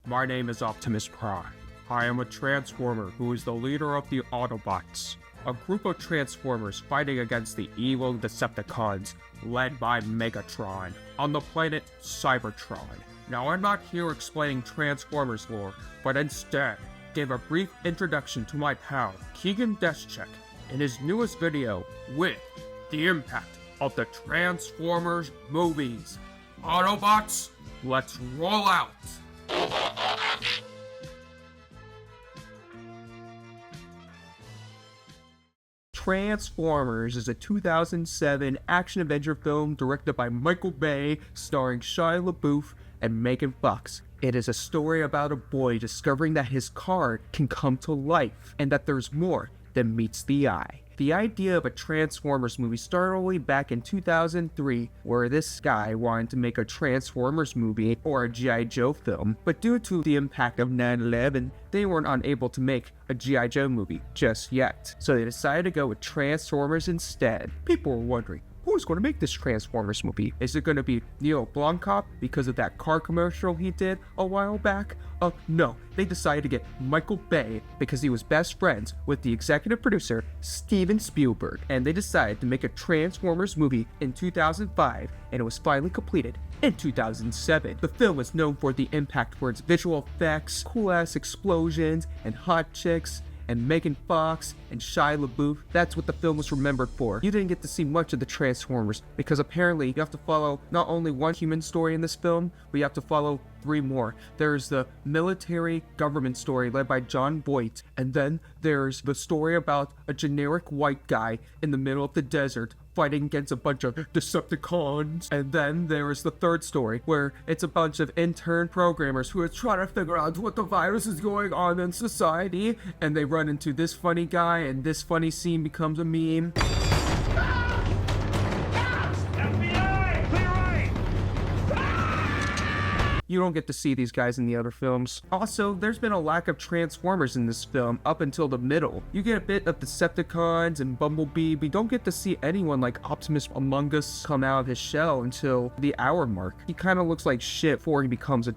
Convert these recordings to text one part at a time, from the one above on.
My name is Optimus Prime. I am a Transformer who is the leader of the Autobots, a group of Transformers fighting against the evil Decepticons led by Megatron on the planet Cybertron. Now, I'm not here explaining Transformers lore, but instead gave a brief introduction to my pal Keegan Deschek in his newest video with the impact of the Transformers movies. Autobots, let's roll out! Transformers is a 2007 action-adventure film directed by Michael Bay, starring Shia LaBeouf and Megan Fox. It is a story about a boy discovering that his car can come to life, and that there's more than meets the eye. The idea of a Transformers movie started all the way back in 2003, where this guy wanted to make a Transformers movie or a G.I. Joe film, but due to the impact of 9/11, they weren't unable to make a G.I. Joe movie just yet. So they decided to go with Transformers instead. People were wondering, who's going to make this Transformers movie? Is it going to be Neil Blomkamp because of that car commercial he did a while back? No. They decided to get Michael Bay because he was best friends with the executive producer Steven Spielberg, and they decided to make a Transformers movie in 2005, and it was finally completed in 2007. The film is known for the impact for its visual effects, cool-ass explosions, and hot chicks, and Megan Fox and Shia LaBeouf. That's what the film was remembered for. You didn't get to see much of the Transformers because apparently you have to follow not only one human story in this film, but you have to follow 3 more. There's the military government story led by John Voight, and then there's the story about a generic white guy in the middle of the desert fighting against a bunch of Decepticons. And then there is the 3rd story where it's a bunch of intern programmers who are trying to figure out what the virus is going on in society, and they run into this funny guy, and this funny scene becomes a meme. You don't get to see these guys in the other films. Also, there's been a lack of Transformers in this film up until the middle. You get a bit of Decepticons and Bumblebee, but you don't get to see anyone like Optimus Among Us come out of his shell until the hour mark. He kind of looks like shit before he becomes a...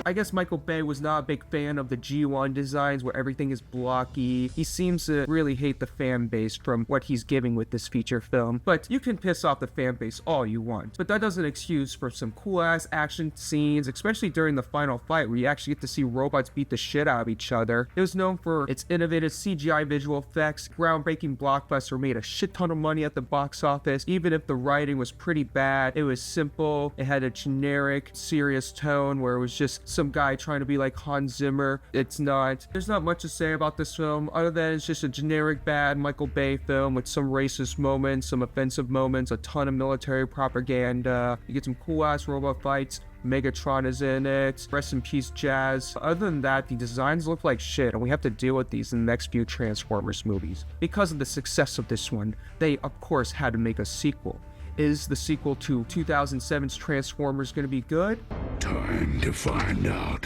I guess Michael Bay was not a big fan of the G1 designs where everything is blocky. He seems to really hate the fan base from what he's giving with this feature film. But you can piss off the fan base all you want. But that doesn't excuse for some cool ass action scenes, especially during the final fight where you actually get to see robots beat the shit out of each other. It was known for its innovative CGI visual effects. Groundbreaking blockbuster made a shit ton of money at the box office. Even if the writing was pretty bad, it was simple. It had a generic, serious tone where it was just some guy trying to be like Hans Zimmer. It's not. There's not much to say about this film other than it's just a generic bad Michael Bay film with some racist moments, some offensive moments, a ton of military propaganda. You get some cool ass robot fights. Megatron is in it. Rest in peace, Jazz. Other than that, the designs look like shit, and we have to deal with these in the next few Transformers movies. Because of the success of this one, they of course had to make a sequel. Is the sequel to 2007's Transformers going to be good? Time to find out.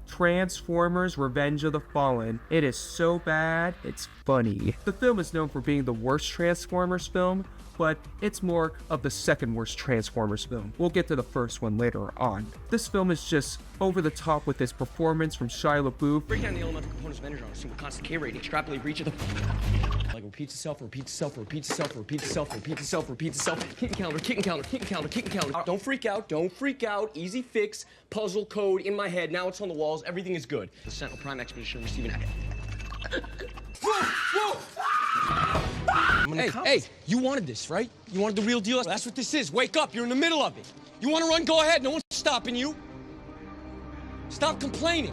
Transformers Revenge of the Fallen. It is so bad, it's funny. The film is known for being the worst Transformers film, but it's more of the second worst Transformers film. We'll get to the first one later on. This film is just over the top with its performance from Shia LaBeouf. Break down the elemental components of energy on a single constant K rating. Extrapolate reach of the... Like repeats itself, repeats itself, repeats itself, repeats itself, repeats itself, repeats itself. Kick and counter, kick and counter, kick and counter, kick and counter. Don't freak out, don't freak out. Easy fix, puzzle code in my head. Now it's on the walls, everything is good. The Sentinel Prime expedition receiving... Whoa! Hey, you wanted this, right? You wanted the real deal? That's what this is. Wake up, you're in the middle of it. You want to run? Go ahead, no one's stopping you. Stop complaining.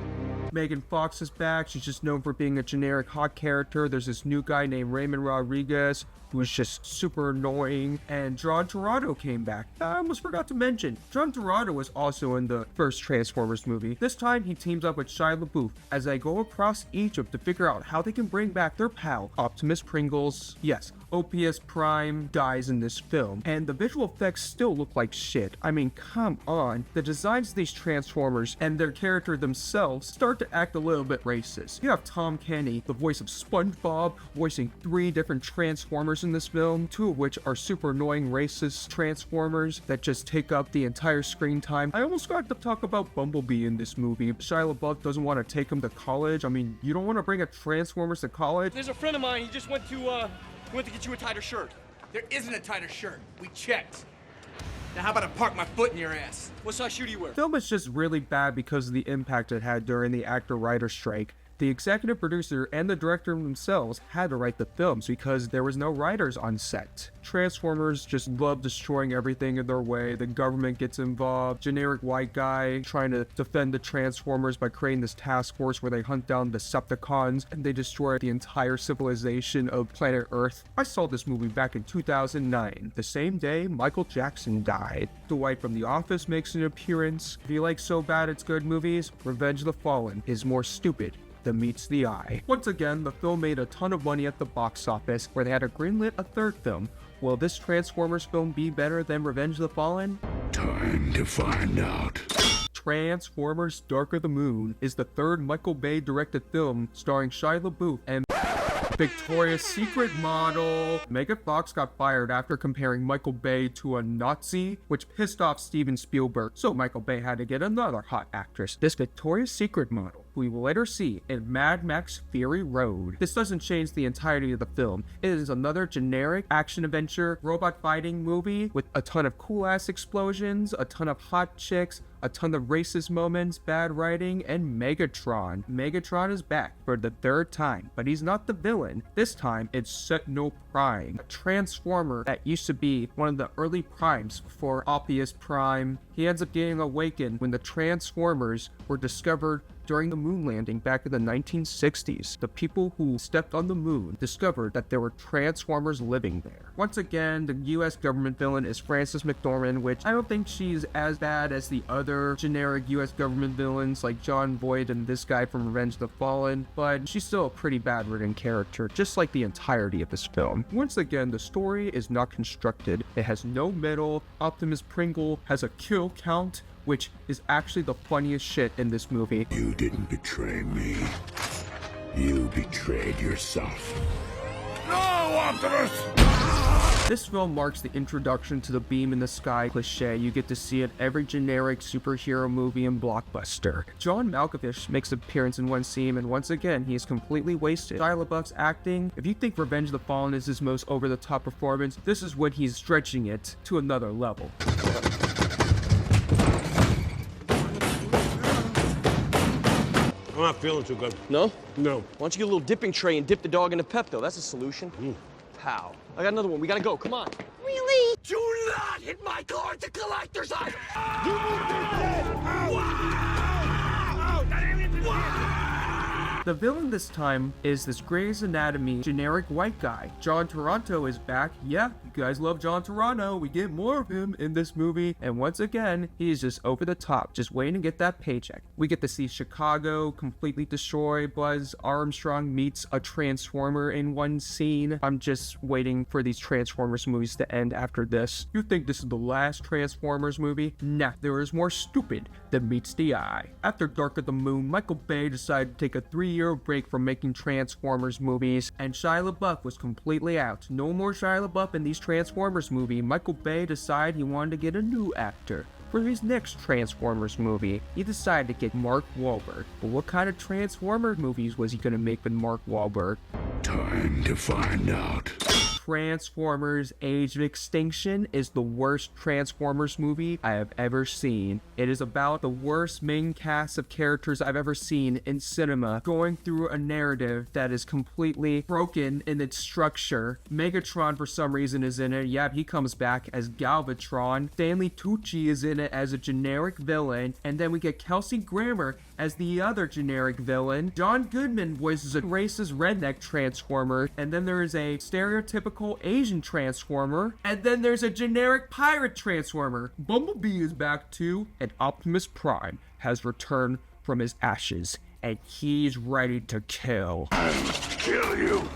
Megan Fox is back. She's just known for being a generic hot character. There's this new guy named Raymond Rodriguez who is just super annoying. And John Turturro came back. I almost forgot to mention, John Turturro was also in the first Transformers movie. This time he teams up with Shia LaBeouf as they go across Egypt to figure out how they can bring back their pal, Optimus Pringles. Yes, OPS Prime dies in this film, and the visual effects still look like shit. I mean, come on. The designs of these Transformers and their character themselves start to act a little bit racist. You have Tom Kenny, the voice of SpongeBob, voicing 3 different Transformers characters in this film, 2 of which are super annoying racist Transformers that just take up the entire screen time. I almost got to talk about Bumblebee in this movie. Shia LaBeouf doesn't want to take him to college. I mean, you don't want to bring a Transformers to college? There's a friend of mine, he just went to get you a tighter shirt. There isn't a tighter shirt. We checked. Now how about I park my foot in your ass? What size shoe do you wear? The film is just really bad because of the impact it had during the actor-writer strike. The executive producer and the director themselves had to write the films because there was no writers on set. Transformers just love destroying everything in their way. The government gets involved. Generic white guy trying to defend the Transformers by creating this task force where they hunt down Decepticons and they destroy the entire civilization of planet Earth. I saw this movie back in 2009, the same day Michael Jackson died. Dwight from The Office makes an appearance. If you like So Bad It's Good movies, Revenge of the Fallen is more stupid that meets the eye. Once again, the film made a ton of money at the box office, where they had to greenlit a third film. Will this Transformers film be better than Revenge of the Fallen? Time to find out. Transformers Dark of the Moon is the third Michael Bay directed film starring Shia LaBeouf and Victoria's Secret model. Megan Fox got fired after comparing Michael Bay to a Nazi, which pissed off Steven Spielberg, so Michael Bay had to get another hot actress. This Victoria's Secret model, who we will later see in Mad Max Fury Road. This doesn't change the entirety of the film. It is another generic action-adventure robot fighting movie with a ton of cool-ass explosions, a ton of hot chicks, a ton of racist moments, bad writing, and Megatron. Megatron is back for the third time, but he's not the villain. This time, it's Sentinel Prime, a Transformer that used to be one of the early primes before Optimus Prime. He ends up getting awakened when the Transformers were discovered during the moon landing back in the 1960s. The people who stepped on the moon discovered that there were Transformers living there. Once again, the US government villain is Frances McDormand, which I don't think she's as bad as the other generic US government villains like John Boyd and this guy from Revenge of the Fallen, but she's still a pretty bad written character, just like the entirety of this film. Once again, the story is not constructed. It has no middle. Optimus Pringle has a kill count, which is actually the funniest shit in this movie. You didn't betray me. You betrayed yourself. No, Optimus! This film marks the introduction to the beam in the sky cliche. You get to see it every generic superhero movie and blockbuster. John Malkovich makes an appearance in one scene, and once again, he is completely wasted. Shia LaBeouf's acting, if you think Revenge of the Fallen is his most over-the-top performance, this is when he's stretching it to another level. I'm not feeling too good. No? No. Why don't you get a little dipping tray and dip the dog into Pepto? That's a solution. How? I got another one. We gotta go. Come on. Really? Do not hit my car at the collector's item! The villain this time is this Grey's Anatomy generic white guy. John Toronto is back. Yeah, you guys love John Toronto. We get more of him in this movie. And once again, he is just over the top, just waiting to get that paycheck. We get to see Chicago completely destroyed. Buzz Armstrong meets a Transformer in one scene. I'm just waiting for these Transformers movies to end after this. You think this is the last Transformers movie? Nah, there is more stupid than meets the eye. After Dark of the Moon, Michael Bay decided to take a 3-year break from making Transformers movies, and Shia LaBeouf was completely out. No more Shia LaBeouf in these Transformers movie. Michael Bay decided he wanted to get a new actor. For his next Transformers movie, he decided to get Mark Wahlberg. But what kind of Transformers movies was he gonna make with Mark Wahlberg? Time to find out. Transformers Age of Extinction is the worst Transformers movie I have ever seen. It is about the worst main cast of characters I've ever seen in cinema, going through a narrative that is completely broken in its structure. Megatron for some reason is in it. Yeah, he comes back as Galvatron. Stanley Tucci is in it as a generic villain, and then we get Kelsey Grammer as the other generic villain. John Goodman voices a racist redneck Transformer, and then there is a stereotypical Asian Transformer, and then there's a generic pirate Transformer. Bumblebee is back too, and Optimus Prime has returned from his ashes, and he's ready to kill. Kill you.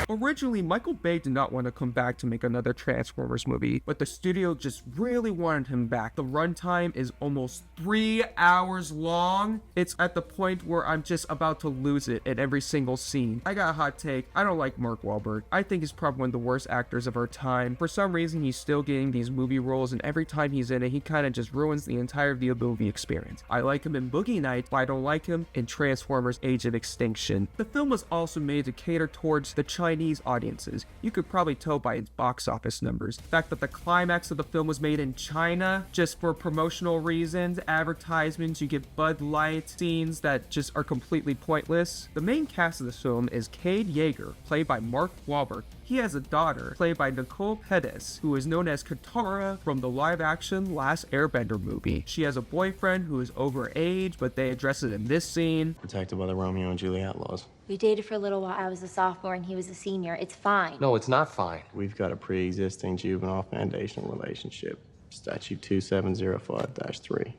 Originally, Michael Bay did not want to come back to make another Transformers movie, but the studio just really wanted him back. The runtime is almost 3 hours long. It's at the point where I'm just about to lose it in every single scene. I got a hot take. I don't like Mark Wahlberg. I think he's probably one of the worst actors of our time. For some reason, he's still getting these movie roles, and every time he's in it, he kind of just ruins the entire movie experience. I like him in Boogie Nights, but I don't like him in Transformers Age of Extinction. The film was also made to cater towards the Chinese audiences. You could probably tell by its box office numbers. The fact that the climax of the film was made in China just for promotional reasons, advertisements, you get Bud Light scenes that just are completely pointless. The main cast of this film is Cade Yeager, played by Mark Wahlberg. He has a daughter, played by Nicole Pettis, who is known as Katara from the live-action Last Airbender movie. She has a boyfriend who is over age, but they address it in this scene. Protected by the Romeo and Juliet laws. We dated for a little while. I was a sophomore and he was a senior. It's fine. No, it's not fine. We've got a pre-existing juvenile foundational relationship. Statute 2705-3.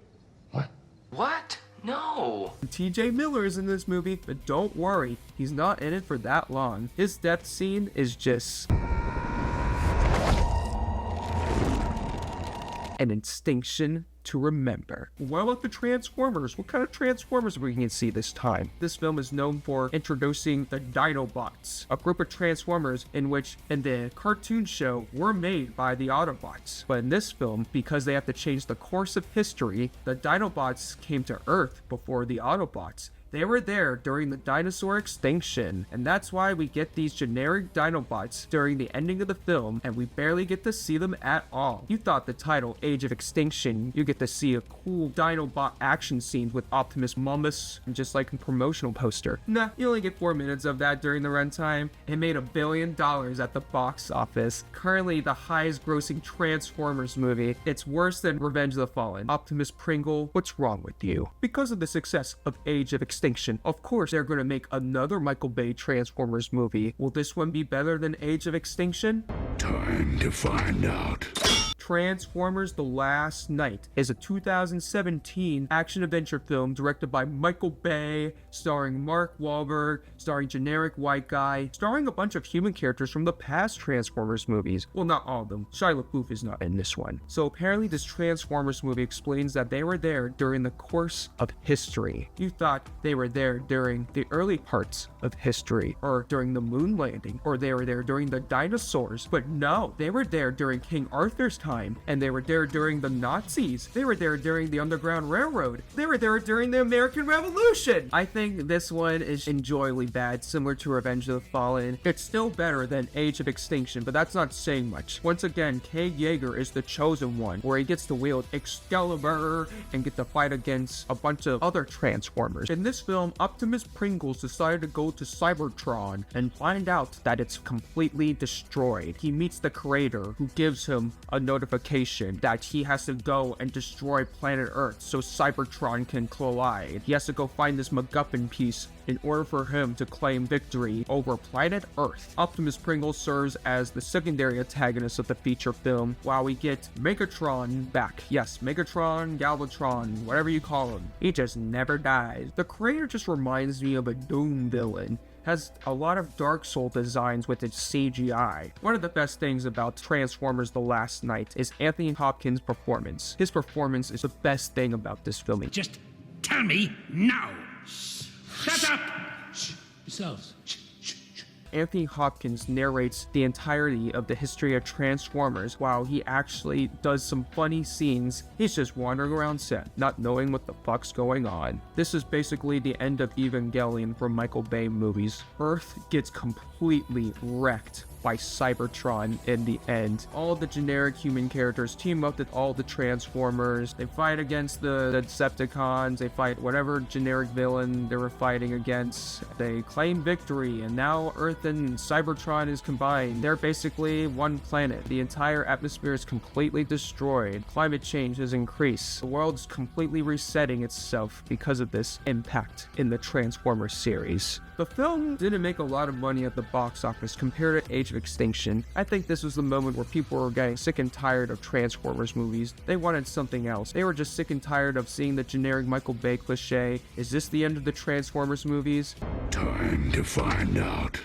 What? No. TJ Miller is in this movie, but don't worry, he's not in it for that long. His death scene is just an extinction to remember. What about the Transformers? What kind of Transformers are we going to see this time? This film is known for introducing the Dinobots, a group of Transformers in which in the cartoon show were made by the Autobots. But in this film, because they have to change the course of history, the Dinobots came to Earth before the Autobots. They were there during the dinosaur extinction, and that's why we get these generic Dinobots during the ending of the film, and we barely get to see them at all. You thought the title, Age of Extinction, you get to see a cool Dinobot action scene with Optimus Momus, just like a promotional poster. Nah, you only get 4 minutes of that during the runtime. It made $1 billion at the box office. Currently the highest grossing Transformers movie. It's worse than Revenge of the Fallen. Optimus Pringle, what's wrong with you? Because of the success of Age of Extinction, of course they're going to make another Michael Bay Transformers movie. Will this one be better than Age of Extinction? Time to find out. Transformers: The Last Night is a 2017 action-adventure film directed by Michael Bay, starring Mark Wahlberg, starring generic white guy, starring a bunch of human characters from the past Transformers movies. Well, not all of them. Shia LaBeouf is not in this one. So apparently this Transformers movie explains that they were there during the course of history. You thought they were there during the early parts of history, or during the moon landing, or they were there during the dinosaurs, but no, they were there during King Arthur's time. And they were there during the Nazis. They were there during the Underground Railroad. They were there during the American Revolution. I think this one is enjoyably bad, similar to Revenge of the Fallen. It's still better than Age of Extinction, but that's not saying much. Once again, Cade Yeager is the chosen one, where he gets to wield Excalibur and get to fight against a bunch of other Transformers. In this film, Optimus Pringles decided to go to Cybertron and find out that it's completely destroyed. He meets the creator, who gives him a notification that he has to go and destroy planet Earth so Cybertron can collide. He has to go find this MacGuffin piece in order for him to claim victory over planet Earth. Optimus Pringle serves as the secondary antagonist of the feature film, while we get Megatron back. Yes, Megatron, Galvatron, whatever you call him. He just never dies. The creator just reminds me of a Doom villain. Has a lot of Dark Soul designs with its CGI. One of the best things about Transformers: The Last Night is Anthony Hopkins' performance. His performance is the best thing about this film. Just tell me now. Shut up! Shh. Yourselves. Anthony Hopkins narrates the entirety of the history of Transformers while he actually does some funny scenes. He's just wandering around set, not knowing what the fuck's going on. This is basically the end of Evangelion for Michael Bay movies. Earth gets completely wrecked by Cybertron in the end. All the generic human characters team up with all the Transformers. They fight against the Decepticons. They fight whatever generic villain they were fighting against. They claim victory, and now Earth and Cybertron is combined. They're basically one planet. The entire atmosphere is completely destroyed. Climate change has increased. The world's completely resetting itself because of this impact in the Transformers series. The film didn't make a lot of money at the box office compared to Age of Extinction. I think this was the moment where people were getting sick and tired of Transformers movies. They wanted something else. They were just sick and tired of seeing the generic Michael Bay cliche. Is this the end of the Transformers movies? Time to find out.